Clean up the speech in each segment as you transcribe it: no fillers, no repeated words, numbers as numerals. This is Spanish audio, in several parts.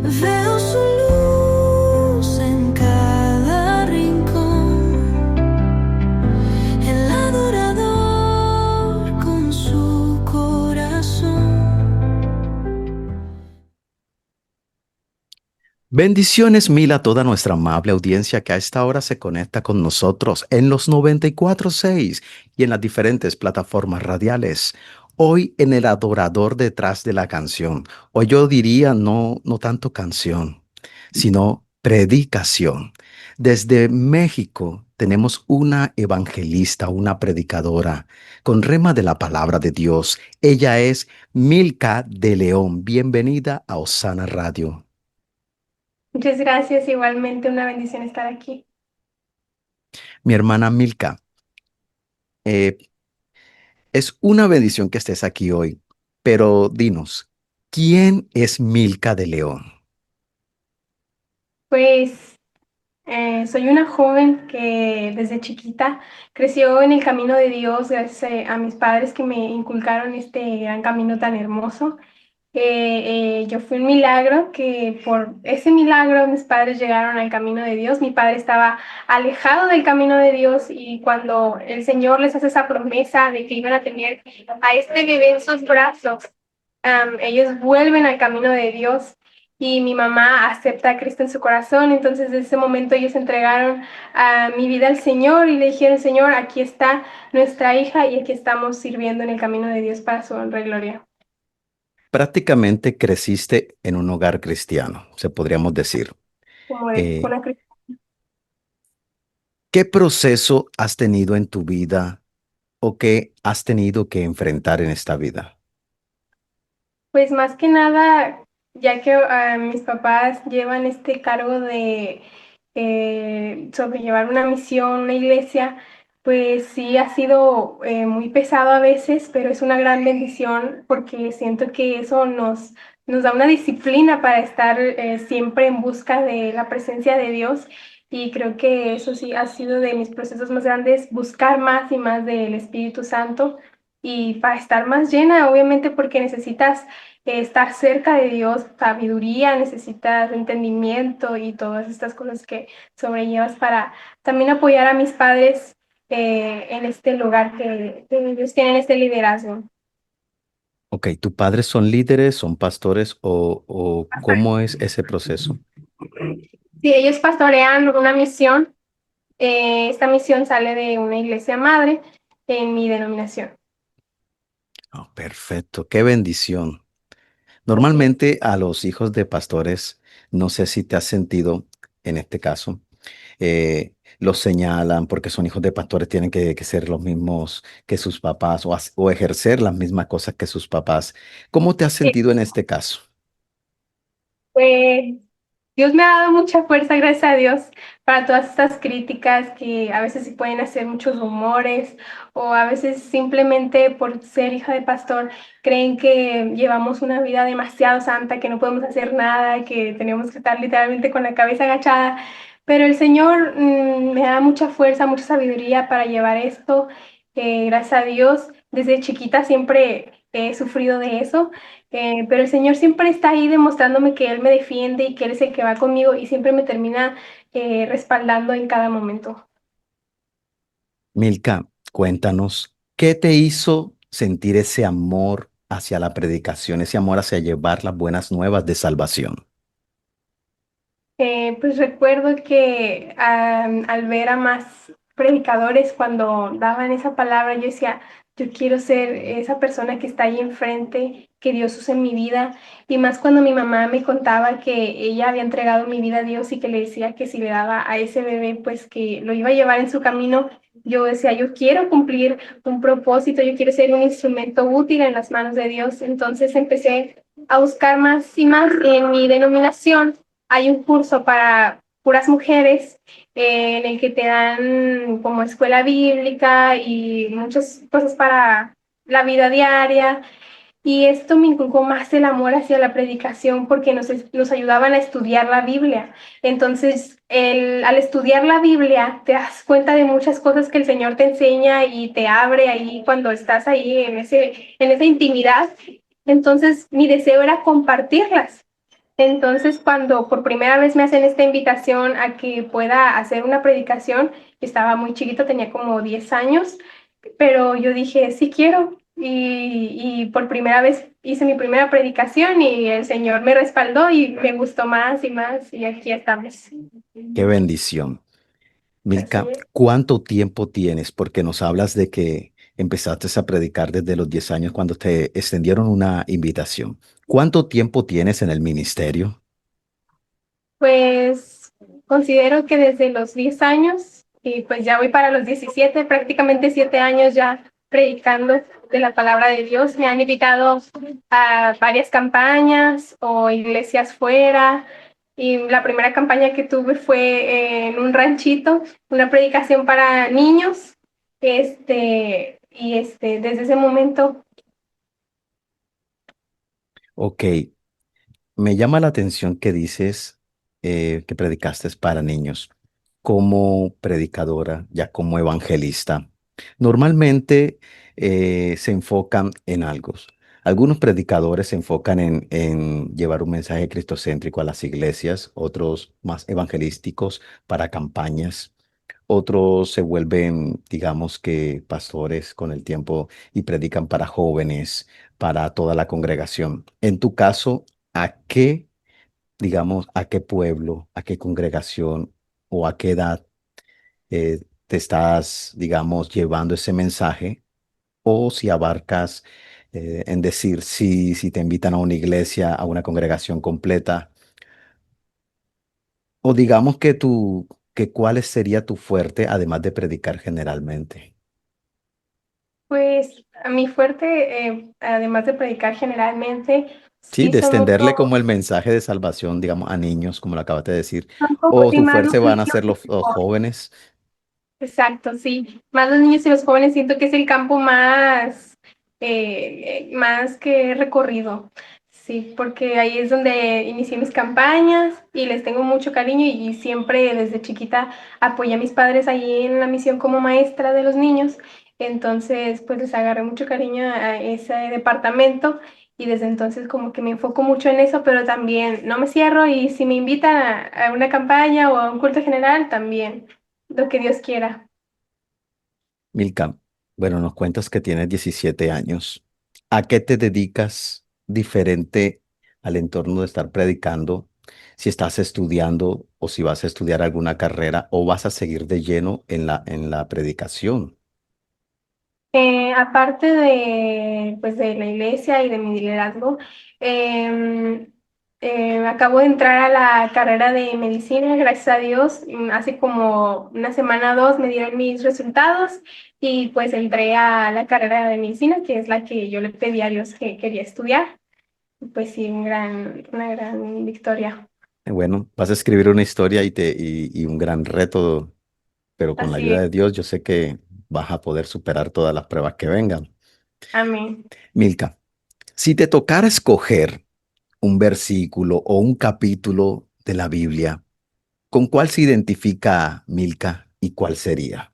Veo su luz en cada rincón, el adorador con su corazón. Bendiciones mil a toda nuestra amable audiencia que a esta hora se conecta con nosotros en los 94.6 y en las diferentes plataformas radiales. Hoy en el adorador detrás de la canción. Hoy yo diría no tanto canción, sino predicación. Desde México tenemos una evangelista, una predicadora con rema de la palabra de Dios. Ella es Milka de León. Bienvenida a Osana Radio. Muchas gracias, igualmente una bendición estar aquí. Mi hermana Milka, eh, es una bendición que estés aquí hoy, pero dinos, ¿quién es Milka de León? Pues soy una joven que desde chiquita creció en el camino de Dios gracias a mis padres que me inculcaron este gran camino tan hermoso. Yo fui un milagro que por ese milagro mis padres llegaron al camino de Dios. Mi padre estaba alejado del camino de Dios y cuando el Señor les hace esa promesa de que iban a tener a este bebé en sus brazos, ellos vuelven al camino de Dios y mi mamá acepta a Cristo en su corazón. Entonces, desde ese momento ellos entregaron mi vida al Señor y le dijeron, Señor, aquí está nuestra hija y aquí estamos sirviendo en el camino de Dios para su honra y gloria. Prácticamente creciste en un hogar cristiano, se podríamos decir. Como de Eh, una ¿Qué proceso has tenido en tu vida o qué has tenido que enfrentar en esta vida? Pues más que nada, ya que mis papás llevan este cargo de sobrellevar una misión, una iglesia, pues sí ha sido muy pesado a veces, pero es una gran bendición porque siento que eso nos da una disciplina para estar siempre en busca de la presencia de Dios. Y creo que eso sí ha sido de mis procesos más grandes, buscar más y más del Espíritu Santo y para estar más llena, obviamente porque necesitas estar cerca de Dios, sabiduría, necesitas entendimiento y todas estas cosas que sobrellevas para también apoyar a mis padres en este lugar que ellos tienen este liderazgo. Ok, ¿tus padres son líderes, son pastores o cómo es ese proceso? Si ellos pastorean una misión, esta misión sale de una iglesia madre en mi denominación. Oh, perfecto, qué bendición. Así es. Normalmente a los hijos de pastores, no sé si te has sentido en este caso, los señalan porque son hijos de pastores, tienen que ser los mismos que sus papás o ejercer las mismas cosas que sus papás. ¿Cómo te has sentido en este caso? Pues Dios me ha dado mucha fuerza, gracias a Dios, para todas estas críticas que a veces sí pueden hacer muchos rumores o a veces simplemente por ser hija de pastor creen que llevamos una vida demasiado santa, que no podemos hacer nada, que tenemos que estar literalmente con la cabeza agachada. Pero el Señor me da mucha fuerza, mucha sabiduría para llevar esto. Gracias a Dios, desde chiquita siempre he sufrido de eso. Pero el Señor siempre está ahí demostrándome que Él me defiende y que Él es el que va conmigo y siempre me termina respaldando en cada momento. Milka, cuéntanos, ¿qué te hizo sentir ese amor hacia la predicación, ese amor hacia llevar las buenas nuevas de salvación? Pues recuerdo que al ver a más predicadores cuando daban esa palabra, yo decía, yo quiero ser esa persona que está ahí enfrente, que Dios use en mi vida. Y más cuando mi mamá me contaba que ella había entregado mi vida a Dios y que le decía que si le daba a ese bebé, pues que lo iba a llevar en su camino. Yo decía, yo quiero cumplir un propósito, yo quiero ser un instrumento útil en las manos de Dios. Entonces empecé a buscar más y más en mi denominación. Hay un curso para puras mujeres en el que te dan como escuela bíblica y muchas cosas para la vida diaria. Y esto me inculcó más el amor hacia la predicación porque nos ayudaban a estudiar la Biblia. Entonces, al estudiar la Biblia, te das cuenta de muchas cosas que el Señor te enseña y te abre ahí cuando estás ahí en esa intimidad. Entonces, mi deseo era compartirlas Entonces, cuando por primera vez me hacen esta invitación a que pueda hacer una predicación, estaba muy chiquita, tenía como 10 años, pero yo dije, sí quiero. Y por primera vez hice mi primera predicación y el Señor me respaldó y me gustó más y más y aquí estamos. Qué bendición. Así Milka, es. ¿cuánto tiempo tienes? Porque nos hablas de que empezaste a predicar desde los 10 años cuando te extendieron una invitación. ¿Cuánto tiempo tienes en el ministerio? Pues considero que desde los 10 años y pues ya voy para los 17, prácticamente 7 años ya predicando de la palabra de Dios. Me han invitado a varias campañas o iglesias fuera y la primera campaña que tuve fue en un ranchito, una predicación para niños. Desde ese momento. Ok, me llama la atención que dices que predicaste para niños. Como predicadora, ya como evangelista, normalmente se enfocan en algo. Algunos predicadores se enfocan en llevar un mensaje cristocéntrico a las iglesias, otros más evangelísticos para campañas, otros se vuelven, digamos que, pastores con el tiempo y predican para jóvenes, para toda la congregación. En tu caso, ¿a qué, digamos, a qué pueblo, a qué congregación o a qué edad te estás, digamos, llevando ese mensaje? O si abarcas en decir, si te invitan a una iglesia, a una congregación completa, o digamos que que cuál sería tu fuerte, además de predicar generalmente. Pues a mi fuerte, además de predicar generalmente, Sí, sí de son mucho, extenderle como el mensaje de salvación, digamos, a niños, como lo acabas de decir, son como, o sí, tu más los fuerza van a niños ser y los los jóvenes. jóvenes. Exacto, sí. Más los niños y los jóvenes siento que es el campo más que he recorrido. Sí, porque ahí es donde inicié mis campañas y les tengo mucho cariño y siempre desde chiquita apoyé a mis padres ahí en la misión como maestra de los niños. Entonces, pues les agarré mucho cariño a ese departamento y desde entonces como que me enfoco mucho en eso, pero también no me cierro y si me invitan a una campaña o a un culto general, también lo que Dios quiera. Milka, bueno, nos cuentas que tienes 17 años. ¿A qué te dedicas diferente al entorno de estar predicando? Si estás estudiando o si vas a estudiar alguna carrera o vas a seguir de lleno en en la predicación. Aparte pues de la iglesia y de mi liderazgo, em, acabo de entrar a la carrera de medicina, gracias a Dios. Hace como una semana o dos me dieron mis resultados y pues entré a la carrera de medicina, que es la que yo le pedí a Dios que quería estudiar. Pues sí, una gran victoria. Bueno, vas a escribir una historia y un gran reto, pero con la Así ayuda es. de Dios yo sé que vas a poder superar todas las pruebas que vengan. Amén. Milka, si te tocara escoger un versículo o un capítulo de la Biblia, ¿con cuál se identifica Milka y cuál sería?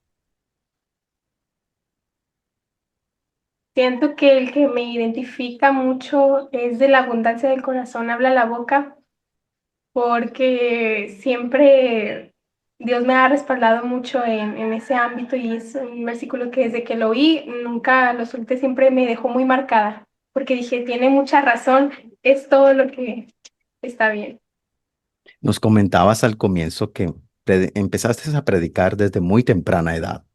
Siento que el que me identifica mucho es de la abundancia del corazón, habla la boca, porque siempre Dios me ha respaldado mucho en ese ámbito y es un versículo que desde que lo oí nunca lo solté, siempre me dejó muy marcada, porque dije, tiene mucha razón, es todo lo que está bien. Nos comentabas al comienzo que empezaste a predicar desde muy temprana edad.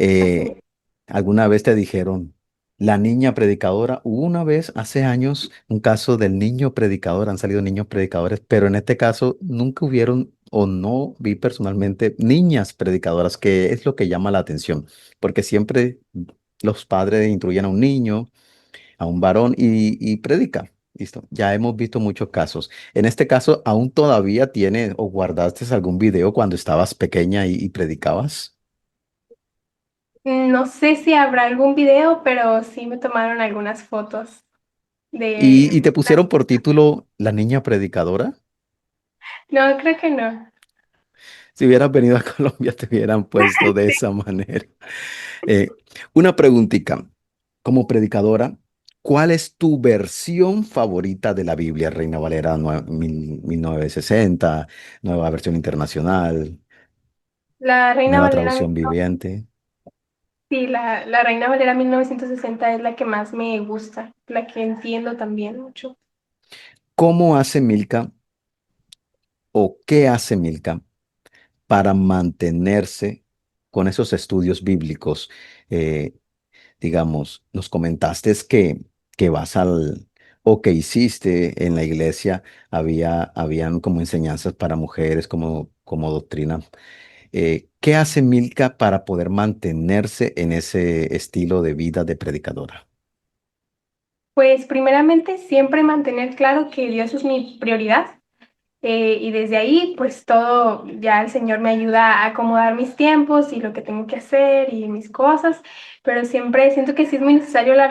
Así Eh, es. ¿Alguna vez te dijeron, la niña predicadora? Hubo una vez, hace años, un caso del niño predicador, han salido niños predicadores, pero en este caso nunca hubieron o no vi personalmente niñas predicadoras, que es lo que llama la atención, porque siempre los padres instruyen a un niño, a un varón y predica. Listo, ya hemos visto muchos casos. En este caso, ¿aún todavía tienes o guardaste algún video cuando estabas pequeña y predicabas? No sé si habrá algún video, pero sí me tomaron algunas fotos Y te de... pusieron por título La niña predicadora. No, creo que no. Si hubieras venido a Colombia, te hubieran puesto de esa manera. Eh, una preguntita. Como predicadora, ¿Cuál es tu versión favorita de la Biblia, Reina Valera 1960, nueva versión internacional, La Reina nueva Valera, traducción viviente? sí, la Reina Valera 1960 es la que más me gusta, la que entiendo también mucho. ¿Cómo hace Milka o qué hace Milka para mantenerse con esos estudios bíblicos? Eh, digamos, nos comentaste que vas al, o que hiciste en la iglesia, habían como enseñanzas para mujeres, como doctrina. ¿Qué hace Milka para poder mantenerse en ese estilo de vida de predicadora? Pues primeramente siempre mantener claro que Dios es mi prioridad. Y desde ahí, pues todo, ya el Señor me ayuda a acomodar mis tiempos y lo que tengo que hacer y mis cosas, pero siempre siento que sí es muy necesario la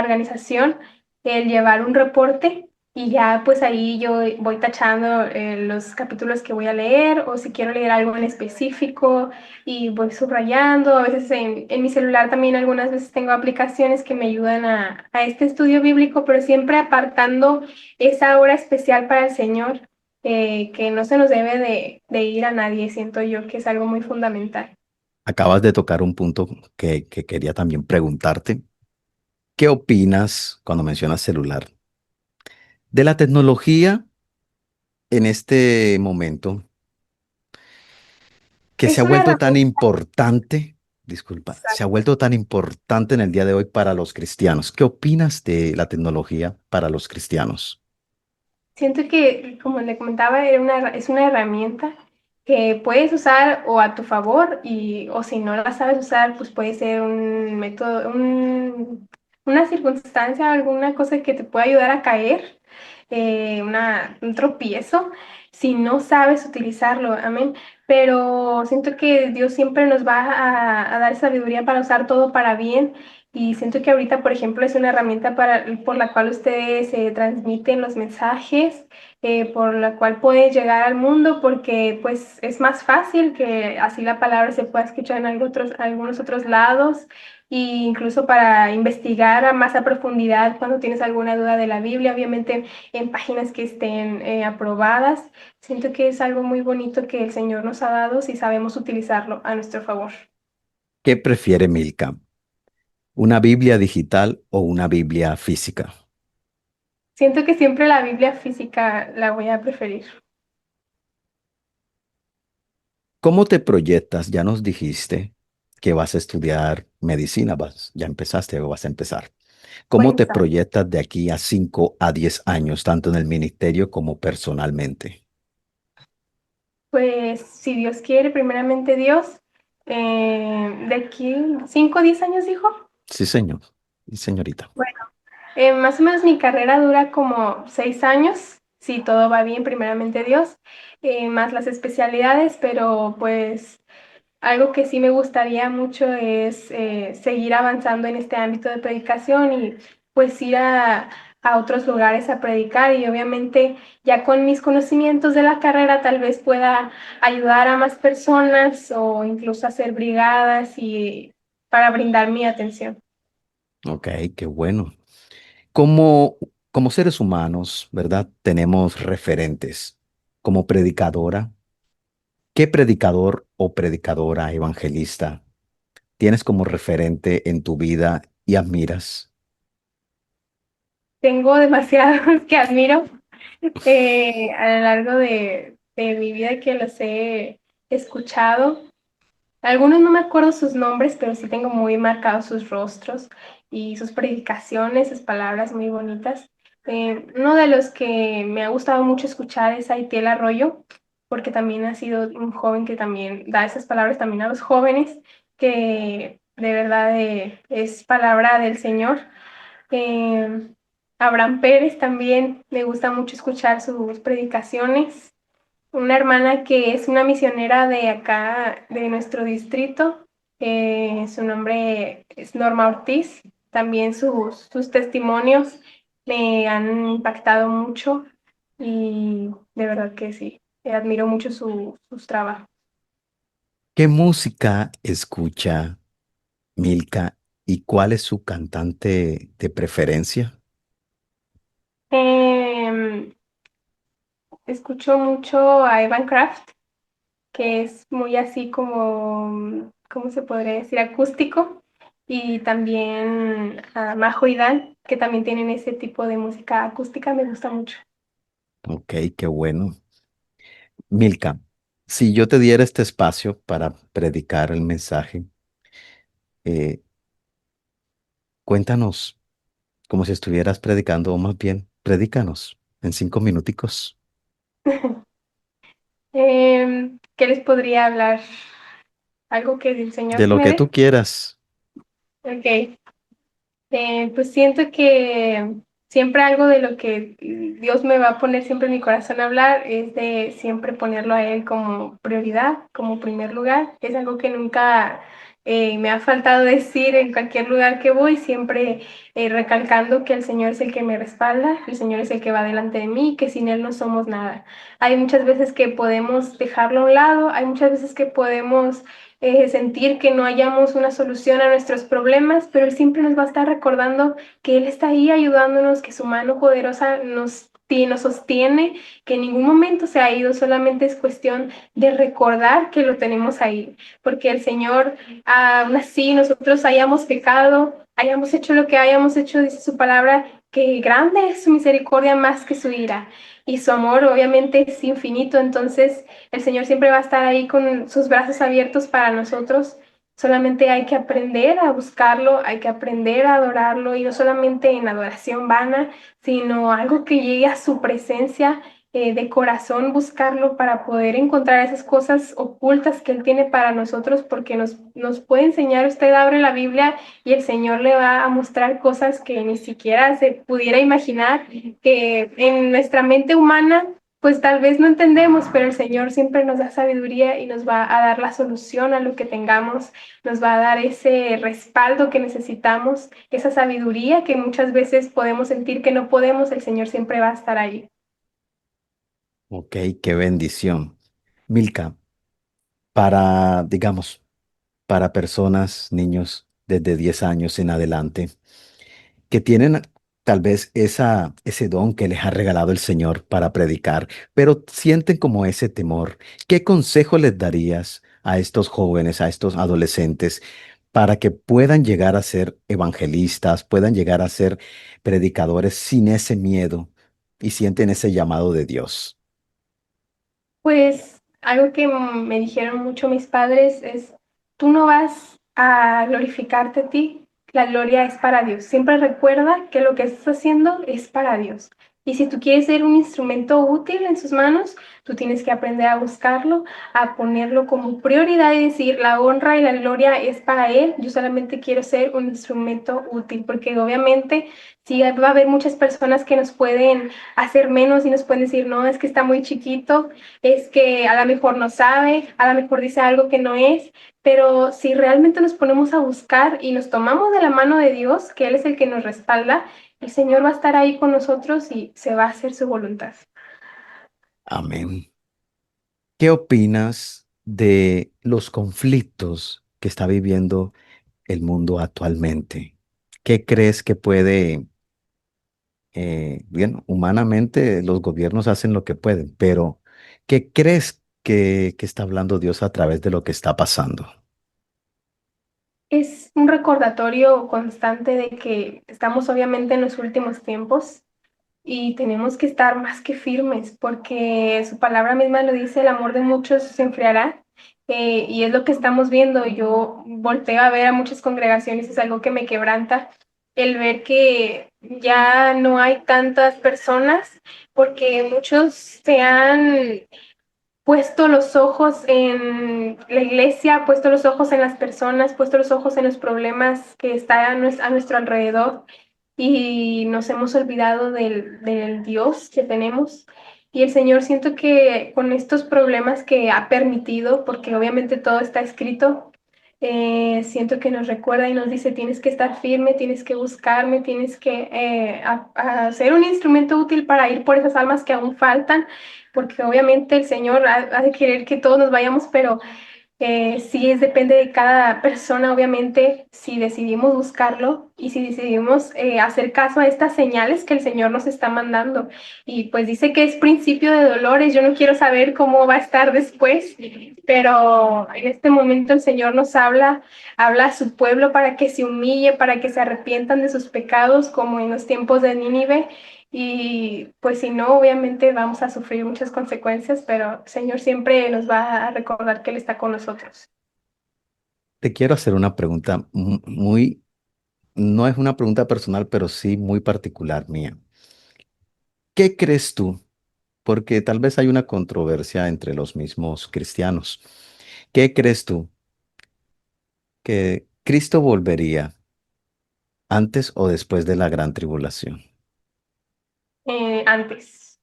organización, el llevar un reporte y ya pues ahí yo voy tachando los capítulos que voy a leer o si quiero leer algo en específico y voy subrayando. A veces en mi celular también algunas veces tengo aplicaciones que me ayudan a este estudio bíblico, pero siempre apartando esa hora especial para el Señor, que no se nos debe de ir a nadie, siento yo que es algo muy fundamental. Acabas de tocar un punto que quería también preguntarte. ¿Qué opinas cuando mencionas celular? De la tecnología en este momento, que se Es ha una vuelto tan herramienta. importante, disculpa, se ha vuelto tan importante en el día de hoy para los cristianos. ¿Qué opinas de la tecnología para los cristianos? Siento que, como le comentaba, es una herramienta que puedes usar o a tu favor y, o si no la sabes usar, pues puede ser un método, una circunstancia, alguna cosa que te pueda ayudar a caer, un tropiezo, si no sabes utilizarlo, amén. Pero siento que Dios siempre nos va a dar sabiduría para usar todo para bien. Y siento que ahorita, por ejemplo, es una herramienta por la cual ustedes transmiten los mensajes, por la cual pueden llegar al mundo, porque pues es más fácil que así la palabra se pueda escuchar en algunos otros lados, e incluso para investigar más a profundidad cuando tienes alguna duda de la Biblia, obviamente en páginas que estén aprobadas. Siento que es algo muy bonito que el Señor nos ha dado si sabemos utilizarlo a nuestro favor. ¿Qué prefiere Milka? ¿Una Biblia digital o una Biblia física? Siento que siempre la Biblia física la voy a preferir. ¿Cómo te proyectas? Ya nos dijiste que vas a estudiar medicina, ya empezaste o vas a empezar. Voy a ¿Cómo te empezar. proyectas de aquí a 5 a 10 años, tanto en el ministerio como personalmente? Pues si Dios quiere, primeramente Dios, de aquí 5 o 10 años, dijo. Sí, señor. Y señorita. Bueno, más o menos mi carrera dura como 6 años, si todo va bien, primeramente Dios, más las especialidades, pero pues algo que sí me gustaría mucho es seguir avanzando en este ámbito de predicación y pues ir a otros lugares a predicar y obviamente ya con mis conocimientos de la carrera tal vez pueda ayudar a más personas o incluso hacer brigadas y para brindar mi atención. Ok, qué bueno. Como, como seres humanos, ¿verdad? Tenemos referentes. Como predicadora, ¿qué predicador o predicadora evangelista tienes como referente en tu vida y admiras? Tengo demasiados que admiro a lo largo de mi vida que los he escuchado. Algunos no me acuerdo sus nombres, pero sí tengo muy marcados sus rostros y sus predicaciones, sus palabras muy bonitas. Uno de los que me ha gustado mucho escuchar es Aitiel Arroyo, porque también ha sido un joven que también da esas palabras también a los jóvenes, que de verdad es palabra del Señor. Eh, Abraham Pérez también me gusta mucho escuchar sus predicaciones. Una hermana que es una misionera de acá, de nuestro distrito. Su nombre es Norma Ortiz. También sus testimonios me han impactado mucho y de verdad que sí, admiro mucho sus trabajos. ¿Qué música escucha Milka ¿Y cuál es su cantante de preferencia? Em, Escucho mucho a Evan Kraft, que es muy así como, ¿cómo se podría decir? Acústico. Y también a Majo y Dan, que también tienen ese tipo de música acústica, me gusta mucho. Ok, qué bueno. Milka, si yo te diera este espacio para predicar el mensaje, eh, cuéntanos como si estuvieras predicando, o más bien, predícanos en 5 minuticos ¿Qué les podría hablar? ¿Algo que el Señor de que lo me que tú dé? quieras, Ok. Pues siento que siempre algo de lo que Dios me va a poner siempre en mi corazón a hablar es de siempre ponerlo a Él como prioridad, como primer lugar. Es algo que nunca me ha faltado decir en cualquier lugar que voy, siempre recalcando que el Señor es el que me respalda, el Señor es el que va delante de mí, que sin Él no somos nada. Hay muchas veces que podemos dejarlo a un lado, hay muchas veces que podemos sentir que no hayamos una solución a nuestros problemas, pero Él siempre nos va a estar recordando que Él está ahí ayudándonos, que su mano poderosa nos sostiene, que en ningún momento se ha ido, solamente es cuestión de recordar que lo tenemos ahí, porque el Señor, aún así nosotros hayamos pecado, hayamos hecho lo que hayamos hecho, dice su palabra, que grande es su misericordia más que su ira. Y su amor obviamente es infinito, entonces el Señor siempre va a estar ahí con sus brazos abiertos para nosotros. Solamente hay que aprender a buscarlo, hay que aprender a adorarlo y no solamente en adoración vana, sino algo que llegue a su presencia de corazón, buscarlo para poder encontrar esas cosas ocultas que Él tiene para nosotros, porque nos puede enseñar, usted abre la Biblia y el Señor le va a mostrar cosas que ni siquiera se pudiera imaginar, que en nuestra mente humana pues tal vez no entendemos, pero el Señor siempre nos da sabiduría y nos va a dar la solución a lo que tengamos, nos va a dar ese respaldo que necesitamos, esa sabiduría que muchas veces podemos sentir que no podemos, el Señor siempre va a estar ahí. ok, qué bendición. Milka, para, digamos, para personas, niños desde 10 años en adelante, que tienen tal vez ese don que les ha regalado el Señor para predicar, pero sienten como ese temor. ¿Qué consejo les darías a estos jóvenes, a estos adolescentes, para que puedan llegar a ser evangelistas, puedan llegar a ser predicadores sin ese miedo y sienten ese llamado de Dios? Pues algo que me dijeron mucho mis padres es, tú no vas a glorificarte a ti, la gloria es para Dios. Siempre recuerda que lo que estás haciendo es para Dios. Y si tú quieres ser un instrumento útil en sus manos, tú tienes que aprender a buscarlo, a ponerlo como prioridad y decir, la honra y la gloria es para Él, yo solamente quiero ser un instrumento útil, porque obviamente sí va a haber muchas personas que nos pueden hacer menos y nos pueden decir, no, es que está muy chiquito, es que a lo mejor no sabe, a lo mejor dice algo que no es, pero si realmente nos ponemos a buscar y nos tomamos de la mano de Dios, que Él es el que nos respalda, el Señor va a estar ahí con nosotros y se va a hacer su voluntad. Amén. ¿Qué opinas de los conflictos que está viviendo el mundo actualmente? ¿Qué crees que puede, bien, humanamente los gobiernos hacen lo que pueden, pero ¿qué crees que está hablando Dios a través de lo que está pasando? Es un recordatorio constante de que estamos obviamente en los últimos tiempos y tenemos que estar más que firmes porque su palabra misma lo dice, el amor de muchos se enfriará. Y es lo que estamos viendo. Yo volteo a ver a muchas congregaciones, es algo que me quebranta el ver que ya no hay tantas personas porque muchos se han puesto los ojos en la iglesia, puesto los ojos en las personas, puesto los ojos en los problemas que están a nuestro alrededor y nos hemos olvidado del Dios que tenemos. Y el Señor siento que con estos problemas que ha permitido, porque obviamente todo está escrito, siento que nos recuerda y nos dice, tienes que estar firme, tienes que buscarme, tienes que a ser un instrumento útil para ir por esas almas que aún faltan, porque obviamente el Señor ha de querer que todos nos vayamos, pero Sí, depende de cada persona, obviamente, si decidimos buscarlo y si decidimos hacer caso a estas señales que el Señor nos está mandando. Y pues dice que es principio de dolores. Yo no quiero saber cómo va a estar después, pero en este momento el Señor nos habla a su pueblo para que se humille, para que se arrepientan de sus pecados, como en los tiempos de Nínive. Y pues si no, obviamente vamos a sufrir muchas consecuencias, pero el Señor siempre nos va a recordar que Él está con nosotros. Te quiero hacer una pregunta muy, no es una pregunta personal, pero sí muy particular mía. ¿Qué crees tú? Porque tal vez hay una controversia entre los mismos cristianos. ¿Qué crees tú? ¿Que Cristo volvería antes o después de la gran tribulación? Antes,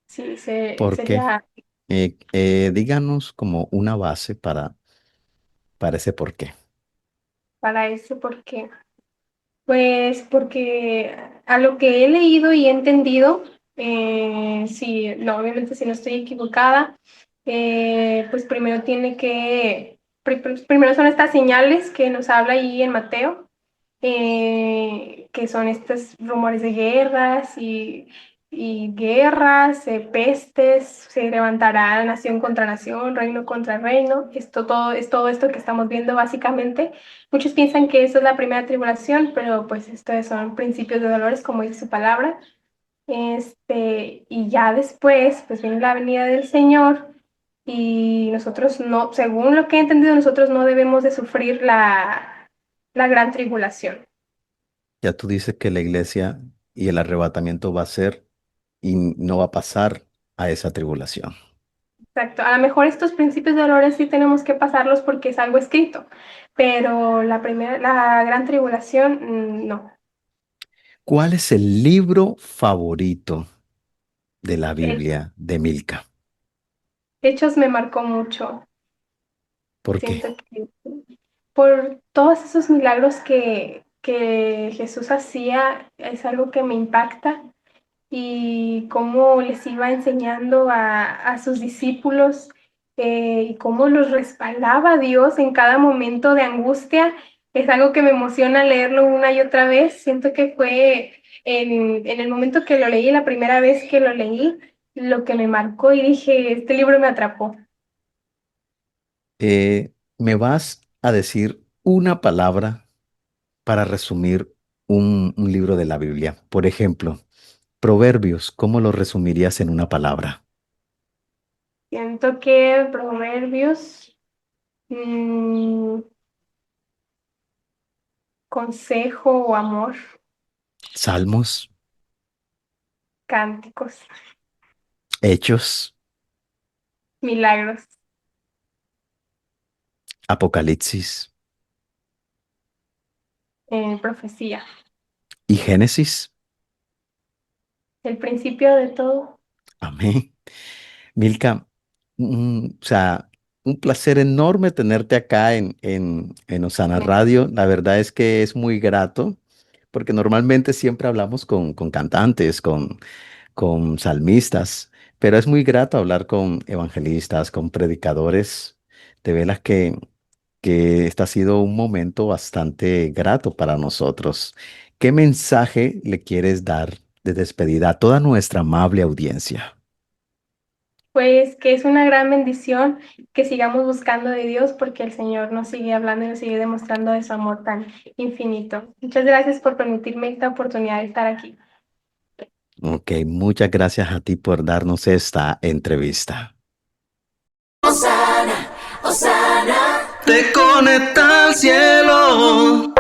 sí, ¿Por qué? sería Díganos como una base para ese por qué. para eso, porque, pues, porque a lo que he leído y he entendido, sí, no, obviamente si no estoy equivocada, pues primero primero son estas señales que nos habla ahí en Mateo, que son estos rumores de guerras y guerras, pestes, se levantará nación contra nación, reino contra reino. Es todo esto que estamos viendo básicamente. Muchos piensan que eso es la primera tribulación, pero pues estos son principios de dolores, como dice su palabra. Y ya después, pues viene la venida del Señor y nosotros no, según lo que he entendido, nosotros no debemos de sufrir la gran tribulación. Ya tú dices que la iglesia y el arrebatamiento va a ser y no va a pasar a esa tribulación. Exacto. A lo mejor estos principios de dolores sí tenemos que pasarlos porque es algo escrito, pero la gran tribulación, no. ¿Cuál es el libro favorito de la Eh, Biblia de Milka? Hechos me marcó mucho. ¿Por qué? Siento que por todos esos milagros que Jesús hacía, es algo que me impacta y cómo les iba enseñando a sus discípulos y cómo los respaldaba Dios en cada momento de angustia. Es algo que me emociona leerlo una y otra vez. Siento que fue en el momento que lo leí, la primera vez que lo leí, lo que me marcó y dije, este libro me atrapó. ¿Me vas a decir una palabra para resumir un libro de la Biblia? Por ejemplo, Proverbios, ¿cómo lo resumirías en una palabra? Siento que Proverbios, mm, consejo o amor, Salmos, cánticos, Hechos, milagros, Apocalipsis profecía. y Génesis. El principio de todo. Amén. Milka, o sea, un placer enorme tenerte acá en Osana Radio. La verdad es que es muy grato, porque normalmente siempre hablamos con cantantes, con salmistas, pero es muy grato hablar con evangelistas, con predicadores. De veras que este ha sido un momento bastante grato para nosotros. ¿Qué mensaje le quieres dar de despedida a toda nuestra amable audiencia? Pues que es una gran bendición que sigamos buscando de Dios porque el Señor nos sigue hablando y nos sigue demostrando de su amor tan infinito. Muchas gracias por permitirme esta oportunidad de estar aquí. Ok, muchas gracias a ti por darnos esta entrevista. Osana, Osana. Te conecta al cielo.